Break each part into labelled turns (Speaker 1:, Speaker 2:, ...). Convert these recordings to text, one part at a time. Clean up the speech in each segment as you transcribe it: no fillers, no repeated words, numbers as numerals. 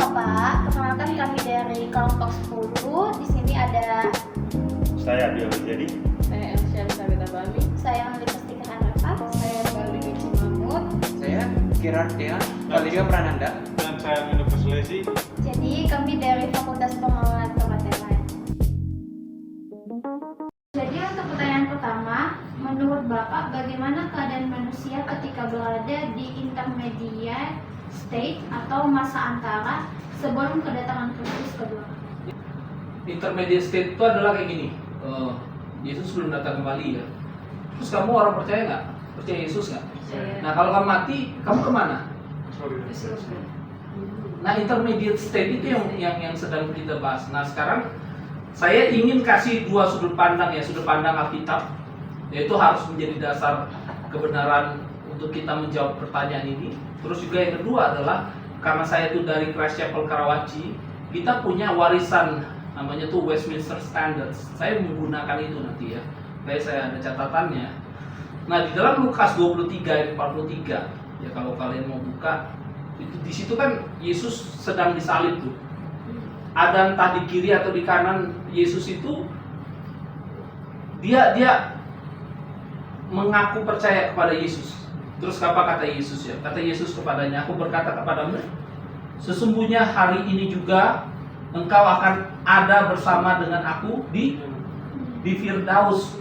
Speaker 1: Bapak, perkenalkan kami dari kelompok 10. Di sini ada
Speaker 2: Saya Dio jadi
Speaker 3: Saya Elsyah Sabita Bami.
Speaker 1: saya Melipastika Arafat,
Speaker 3: Saya Bali Gici Mahmud.
Speaker 4: Saya Gerard Dean, Valeria Prananda.
Speaker 2: dan saya Mino Kesulesi.
Speaker 1: Jadi kami dari Fakultas Pengelolaan Perhotelan. Jadi untuk pertanyaan pertama, menurut Bapak bagaimana keadaan manusia ketika berada di intermediate state atau masa antara sebelum kedatangan Kristus kedua?
Speaker 5: Intermediate state itu adalah kayak gini. Yesus belum datang kembali ya. Terus kamu orang percaya nggak? Percaya Yesus nggak? Nah kalau kamu mati, kamu kemana? Nah intermediate state itu yang sedang kita bahas. Nah sekarang saya ingin kasih dua sudut pandang ya, sudut pandang Alkitab, yaitu harus menjadi dasar kebenaran untuk kita menjawab pertanyaan ini. Terus juga yang kedua adalah karena saya itu dari Christ Chapel Karawaci, kita punya warisan namanya tuh Westminster Standards. Saya menggunakan itu nanti ya. Saya ada catatannya. Nah di dalam Lukas 23 ayat 43 ya kalau kalian mau buka itu di situ kan Yesus sedang disalib tuh. Ada entah di kiri atau di kanan Yesus itu dia mengaku percaya kepada Yesus. Terus apa kata Yesus ya? Kata Yesus kepadanya, aku berkata kepadamu, sesungguhnya hari ini juga engkau akan ada bersama dengan aku di Firdaus.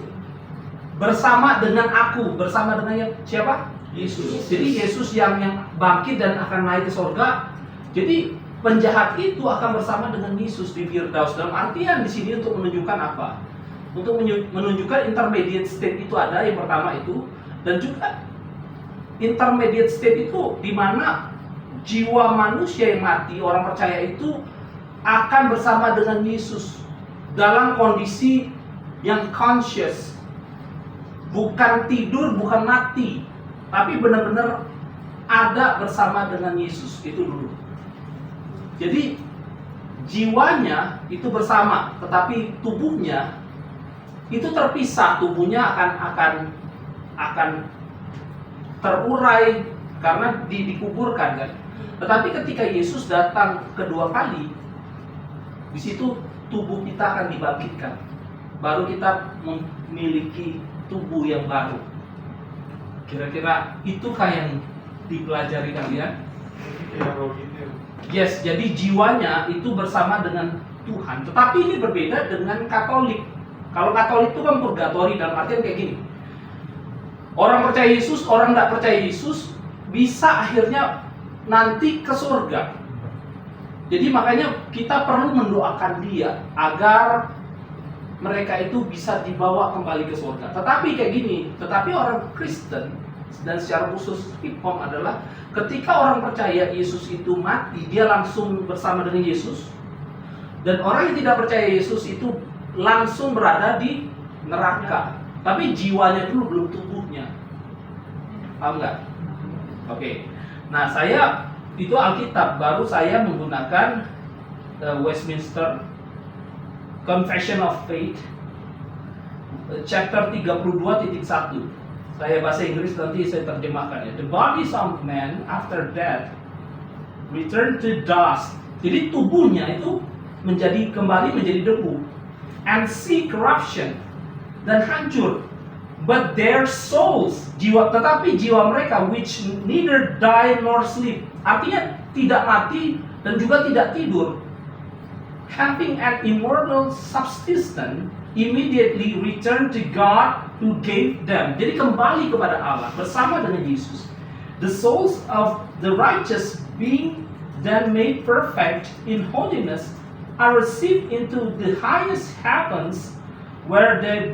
Speaker 5: Bersama dengan aku, bersama dengan siapa? Yesus. Jadi Yesus yang bangkit dan akan naik ke surga. Jadi penjahat itu akan bersama dengan Yesus di Firdaus. Dalam artian di sini untuk menunjukkan apa? Untuk menunjukkan intermediate state itu ada yang pertama itu, dan juga intermediate state itu di mana jiwa manusia yang mati, orang percaya itu akan bersama dengan Yesus dalam kondisi yang conscious, bukan tidur, bukan mati, tapi benar-benar ada bersama dengan Yesus itu dulu. Jadi jiwanya itu bersama, tetapi tubuhnya itu terpisah. Tubuhnya akan terurai karena dikuburkan kan. Tetapi ketika Yesus datang kedua kali, di situ tubuh kita akan dibangkitkan. Baru kita memiliki tubuh yang baru. Kira-kira itukah yang dipelajari kalian? Yes, jadi jiwanya itu bersama dengan Tuhan. Tetapi ini berbeda dengan Katolik. Kalau Katolik itu kan purgatori, dalam artian kayak gini. Orang percaya Yesus, orang tidak percaya Yesus bisa akhirnya nanti ke surga. Jadi makanya kita perlu mendoakan dia agar mereka itu bisa dibawa kembali ke surga. Tetapi kayak gini, tetapi orang Kristen dan secara khusus Hipom adalah ketika orang percaya Yesus itu mati, dia langsung bersama dengan Yesus. Dan orang yang tidak percaya Yesus itu langsung berada di neraka. Tapi jiwanya dulu, belum tubuhnya. Paham nggak? Oke. Nah saya itu Alkitab, baru saya menggunakan Westminster Confession of Faith chapter 32.1. Saya bahasa Inggris, nanti saya terjemahkan ya. The bodies of man after death return to dust. Jadi tubuhnya itu kembali menjadi debu. And see corruption, dan hancur. But their souls, tetapi jiwa mereka which neither die nor sleep, artinya tidak mati dan juga tidak tidur, having an immortal subsistence, immediately return to God who gave them. Jadi kembali kepada Allah bersama dengan Yesus. The souls of the righteous being then made perfect in holiness are received into the highest heavens, where they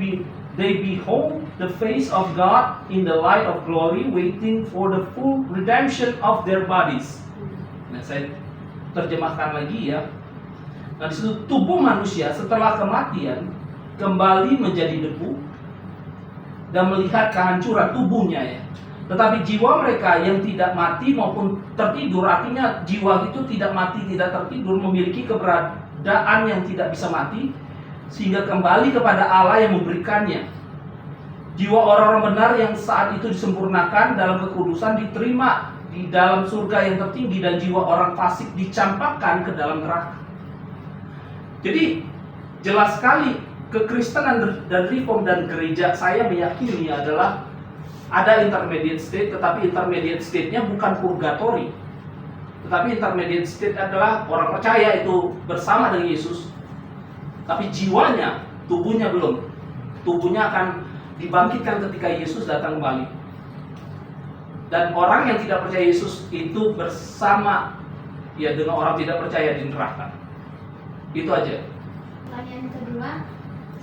Speaker 5: behold the face of God in the light of glory, waiting for the full redemption of their bodies. Nah, saya terjemahkan lagi ya. Nah, di situ tubuh manusia setelah kematian kembali menjadi debu dan melihat kehancuran tubuhnya ya. Tetapi jiwa mereka yang tidak mati maupun tertidur, artinya jiwa itu tidak mati, tidak tertidur, memiliki keberadaan yang tidak bisa mati, sehingga kembali kepada Allah yang memberikannya. Jiwa orang-orang benar yang saat itu disempurnakan dalam kekudusan diterima di dalam surga yang tertinggi dan jiwa orang fasik dicampakkan ke dalam neraka. Jadi jelas sekali kekristenan dan reform dan gereja saya meyakini adalah ada intermediate state, tetapi intermediate state-nya bukan purgatory. Tetapi intermediate state adalah orang percaya itu bersama dengan Yesus, tapi jiwanya, tubuhnya belum. Tubuhnya akan dibangkitkan ketika Yesus datang kembali. Dan orang yang tidak percaya Yesus itu bersama ya dengan orang tidak percaya di neraka. Itu aja.
Speaker 1: Pertanyaan kedua,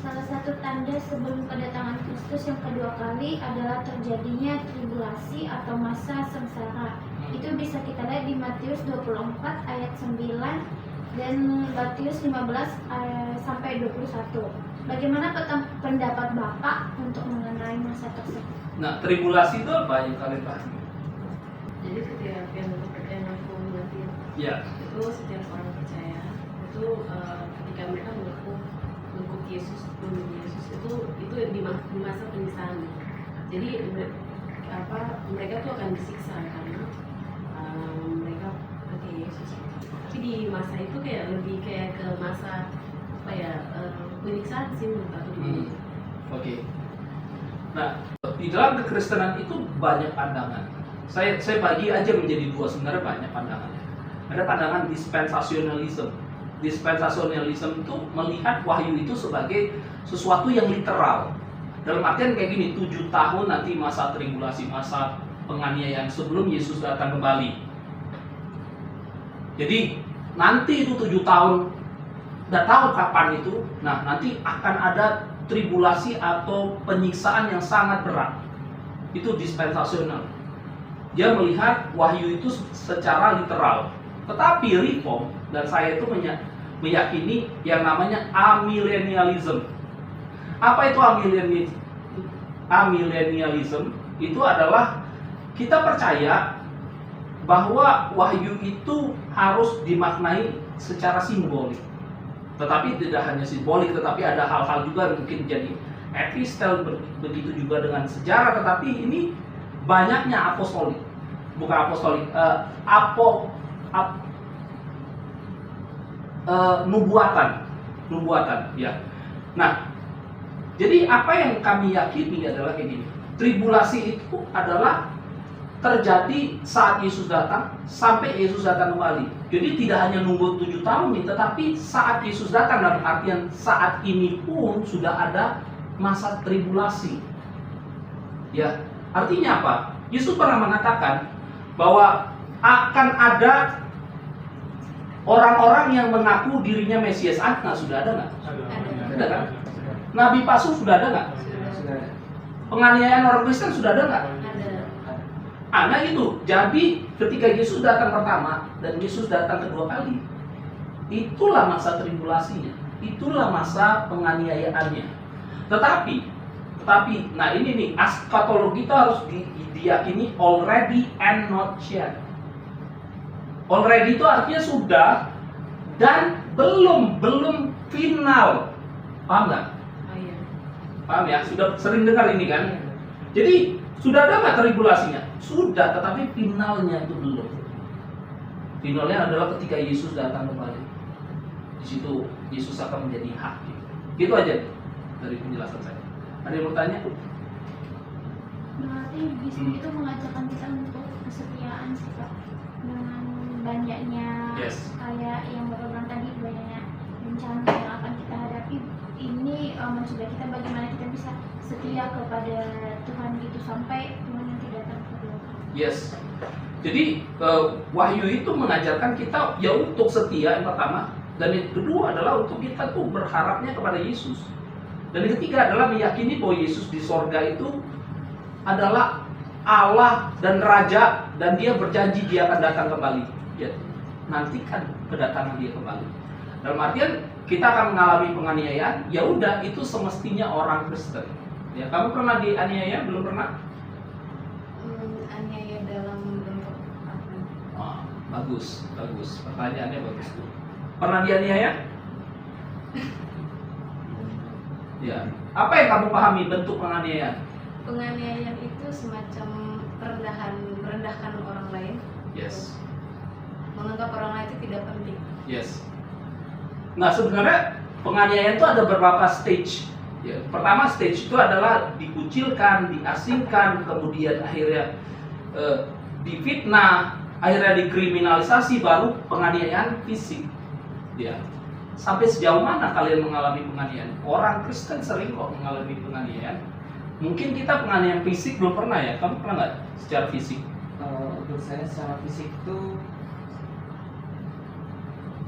Speaker 1: salah satu tanda sebelum kedatangan Kristus yang kedua kali adalah terjadinya tribulasi atau masa sengsara. Itu bisa kita lihat di Matius 24 ayat 9 dan Matius 15 sampai 21. Bagaimana pendapat Bapak untuk mengenai masa tersebut?
Speaker 5: Nah, tribulasi itu apa yang kalian pahami?
Speaker 3: Jadi setiap yang kepercayaan aku mengerti
Speaker 5: Ya.
Speaker 3: itu setiap orang percaya itu ketika mereka mengaku Yesus, memilih Yesus itu di masa penyiksaan. Jadi mereka tuh akan disiksa karena mereka percaya Yesus. Tapi di masa itu kayak lebih kayak ke masa penyiksaan sih menurut aku.
Speaker 5: Oke. Nah, di dalam kekristenan itu banyak pandangan. Saya bagi aja menjadi dua, sebenarnya banyak pandangannya. Ada pandangan dispensasionalism. Dispensasionalism itu melihat wahyu itu sebagai sesuatu yang literal. Dalam artian kayak gini, 7 tahun nanti masa tribulasi, masa penganiayaan sebelum Yesus datang kembali. Jadi nanti itu 7 tahun, nggak tahu kapan itu. Nah, nanti akan ada tribulasi atau penyiksaan yang sangat berat. Itu dispensasional. Dia melihat wahyu itu secara literal. Tetapi reform dan saya itu meyakini yang namanya amillennialism. Apa itu amillennialism? Itu adalah kita percaya bahwa wahyu itu harus dimaknai secara simbolik. Tetapi tidak hanya simbolik, tetapi ada hal-hal juga yang mungkin jadi epistel, begitu juga dengan sejarah. Tetapi ini banyaknya apostolik, bukan apostolik, nubuatan, ya. Nah, jadi apa yang kami yakini adalah kayak gini. Tribulasi itu adalah terjadi saat Yesus datang sampai Yesus datang kembali. Jadi tidak hanya nunggu 7 tahun nih, tetapi saat Yesus datang, dalam artian saat ini pun sudah ada masa tribulasi. Ya, artinya apa? Yesus pernah mengatakan bahwa akan ada orang-orang yang mengaku dirinya Mesias. Nah, sudah ada nggak? Ada kan? Nabi palsu sudah ada nggak?
Speaker 4: Sudah.
Speaker 5: Penganiayaan orang Kristen sudah ada nggak?
Speaker 3: Ada.
Speaker 5: Nah itu, jadi ketika Yesus datang pertama dan Yesus datang kedua kali, itulah masa tribulasinya, itulah masa penganiayaannya. Tetapi, nah ini nih, eskatologi itu harus diyakini already and not yet. Already itu artinya sudah dan belum final. Paham nggak?
Speaker 3: Oh iya.
Speaker 5: Paham ya? Sudah sering dengar ini kan? Jadi sudah ada nggak tribulasinya? Sudah, tetapi finalnya itu belum. Finalnya adalah ketika Yesus datang kembali. Di situ Yesus akan menjadi hakim. Gitu aja dari penjelasan saya. Ada yang bertanya?
Speaker 1: Berarti bisa itu mengajarkan kita untuk kesetiaan sih Pak, dengan banyaknya kayak yang Bapak bilang tadi, banyaknya bencana yang akan kita hadapi. Ini mencoba kita bagaimana kita bisa setia kepada Tuhan gitu sampai Tuhan nanti datang kedua.
Speaker 5: Yes. Jadi wahyu itu mengajarkan kita ya untuk setia yang pertama, dan yang kedua adalah untuk kita tuh berharapnya kepada Yesus. Dan yang ketiga adalah meyakini bahwa Yesus di sorga itu adalah Allah dan Raja, dan Dia berjanji Dia akan datang kembali. Ya, nantikan kedatangan Dia kembali. Dalam artian kita akan mengalami penganiayaan, ya udah itu semestinya orang Kristen. Ya, kamu pernah dianiaya? Belum pernah?
Speaker 3: Aniaya dalam bentuk apa?
Speaker 5: Oh, bagus. Pertanyaannya bagus tuh. Pernah dianiaya? Ya. Apa yang kamu pahami bentuk penganiayaan?
Speaker 3: Penganiayaan itu semacam merendahkan orang lain.
Speaker 5: Yes.
Speaker 3: Menganggap orang lain itu tidak penting.
Speaker 5: Yes. Nah, sebenarnya penganiayaan itu ada beberapa stage. Ya, pertama stage itu adalah dikucilkan, diasingkan, kemudian akhirnya difitnah, akhirnya dikriminalisasi, baru penganiayaan fisik. Ya. Sampai sejauh mana kalian mengalami penganiayaan? Orang Kristen sering kok mengalami penganiayaan. Mungkin kita penganiayaan fisik belum pernah ya. Kamu pernah nggak secara fisik?
Speaker 4: Untuk saya secara fisik tuh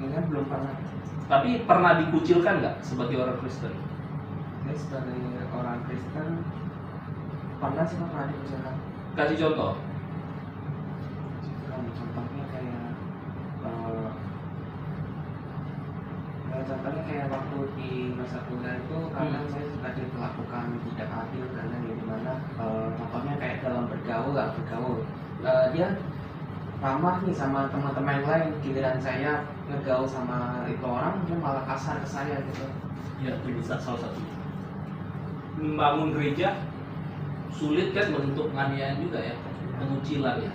Speaker 4: enggak, belum pernah.
Speaker 5: Tapi pernah dikucilkan nggak sebagai orang Kristen?
Speaker 4: Saya sebagai orang Kristen pernah sih, pernah dikucilkan.
Speaker 5: Kasih contoh.
Speaker 4: Contohnya kayak contohnya kayak waktu di masa kuliah itu kadang saya suka diperlakukan tidak adil, karena ya dimana contohnya kayak dalam bergaul dia ramah nih sama teman-teman yang lain, giliran saya ngegaul sama itu orang dia malah kasar ke saya gitu.
Speaker 5: Ya, itu bisa salah satu. Membangun gereja sulit kan, bentuk penganiayaan juga ya, pengucilan ya.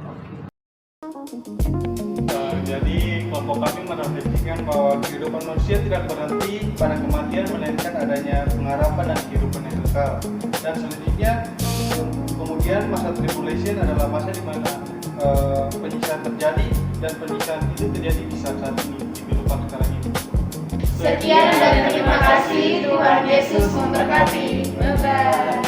Speaker 5: Oke.
Speaker 2: Jadi kelompok kami merefleksikan bahwa kehidupan manusia tidak berhenti pada kematian, melainkan adanya pengharapan dan kehidupan yang kekal. Dan selanjutnya kemudian masa tribulation adalah masa di mana penyiksaan terjadi, dan penyiksaan itu terjadi di saat ini, di kehidupan sekarang ini.
Speaker 1: Sekian dan terima kasih. Tuhan Yesus memberkati. Bye-bye.